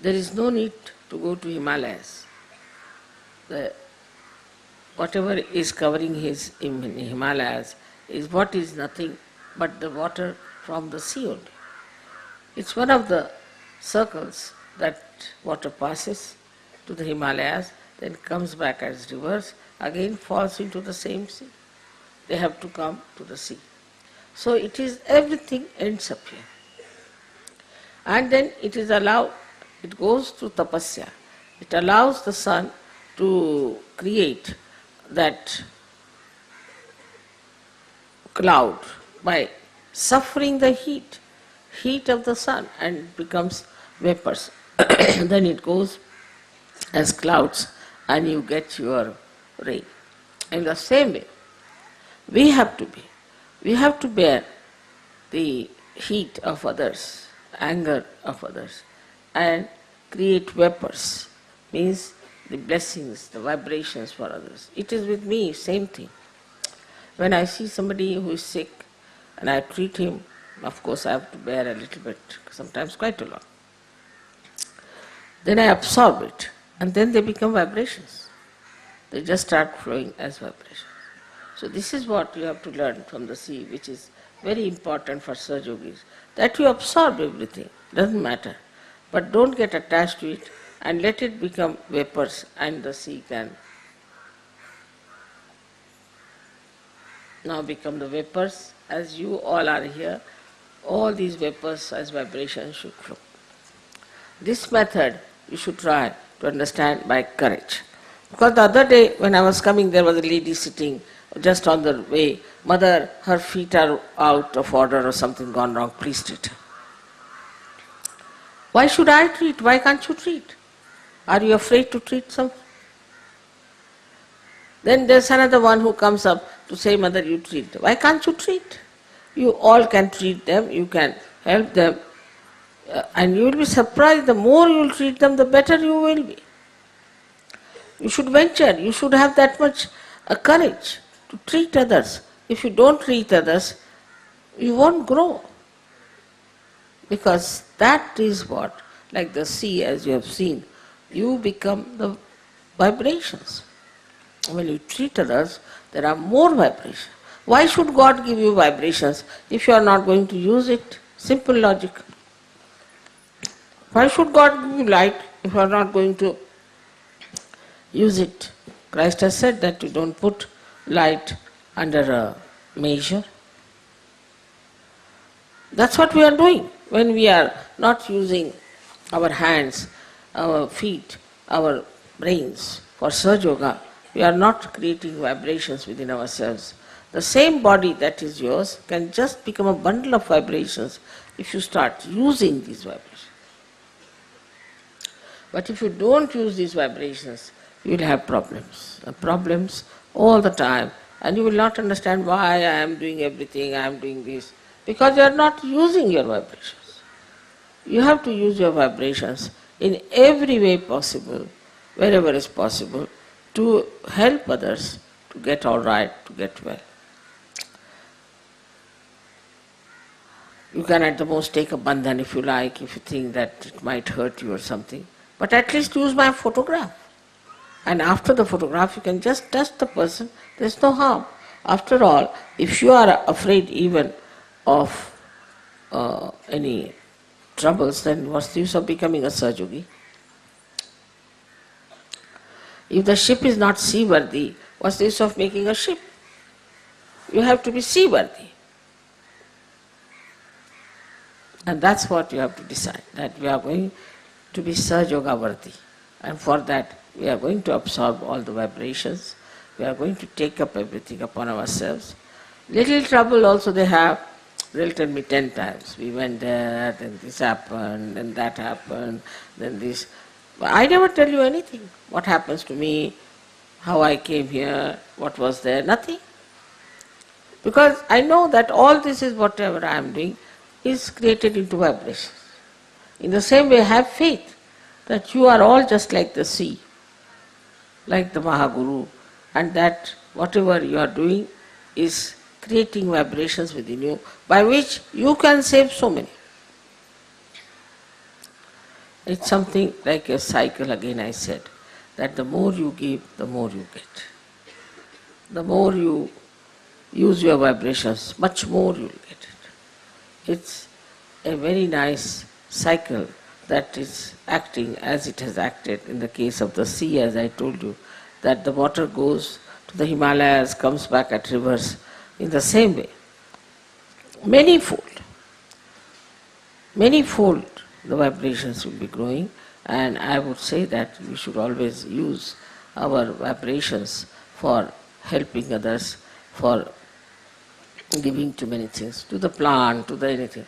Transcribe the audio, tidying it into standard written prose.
There is no need to go to Himalayas. Whatever is covering his Himalayas is what is nothing but the water from the sea only. It's one of the circles that water passes to the Himalayas, then comes back as rivers, again falls into the same sea. They have to come to the sea. So it is, everything ends up here. And then it is allowed, it goes through tapasya. It allows the sun to create that cloud by suffering the heat of the sun, and becomes vapors. Then it goes as clouds and you get your rain. In the same way, we have to bear the heat of others, anger of others, and create vapors, means the blessings, the vibrations for others. It is with me, same thing. When I see somebody who is sick and I treat him, of course I have to bear a little bit, sometimes quite a lot. Then I absorb it, and then they become vibrations. They just start flowing as vibrations. So this is what you have to learn from the sea, which is very important for Sahaja Yogis, that you absorb everything, doesn't matter. But don't get attached to it and let it become vapors, and the sea can now become the vapors. As you all are here, all these vapors as vibrations should flow. This method you should try to understand by courage. Because the other day when I was coming, there was a lady sitting just on the way. Mother, her feet are out of order or something gone wrong, please treat her. Why should I treat? Why can't you treat? Are you afraid to treat someone? Then there's another one who comes up to say, Mother, you treat them. Why can't you treat? You all can treat them, you can help them, and you will be surprised, the more you will treat them, the better you will be. You should venture, you should have that much courage to treat others. If you don't treat others, you won't grow. Because that is what, like the sea, as you have seen, you become the vibrations. When you treat others, there are more vibrations. Why should God give you vibrations if you are not going to use it? Simple logic. Why should God give you light if you are not going to use it? Christ has said that you don't put light under a measure. That's what we are doing. When we are not using our hands, our feet, our brains for Sahaja Yoga, we are not creating vibrations within ourselves. The same body that is yours can just become a bundle of vibrations if you start using these vibrations. But if you don't use these vibrations, you will have problems all the time, and you will not understand why I am doing everything, I am doing this, because you are not using your vibrations. You have to use your vibrations in every way possible, wherever is possible, to help others to get all right, to get well. You can at the most take a bandhan if you like, if you think that it might hurt you or something. But at least use my photograph. And after the photograph, you can just touch the person. There is no harm. After all, if you are afraid even of any troubles, then what's the use of becoming a Sahaja Yogi? If the ship is not seaworthy, what's the use of making a ship? You have to be seaworthy. And that's what you have to decide, that we are going to be Sahaja Yoga worthy. And for that, we are going to absorb all the vibrations. We are going to take up everything upon ourselves. Little trouble also they have. They'll tell me 10 times. We went there, then this happened, then that happened, then this. But I never tell you anything. What happens to me, how I came here, what was there, nothing. Because I know that all this is whatever I am doing is created into vibrations. In the same way, have faith that you are all just like the sea, like the Mahaguru, and that whatever you are doing is creating vibrations within you by which you can save so many. It's something like a cycle again, I said, that the more you give, the more you get. The more you use your vibrations, much more you will get it. It's a very nice cycle that is acting as it has acted in the case of the sea, as I told you, that the water goes to the Himalayas, comes back at rivers in the same way. Manyfold the vibrations will be growing, and I would say that we should always use our vibrations for helping others, for giving to many things, to the plant, to the anything.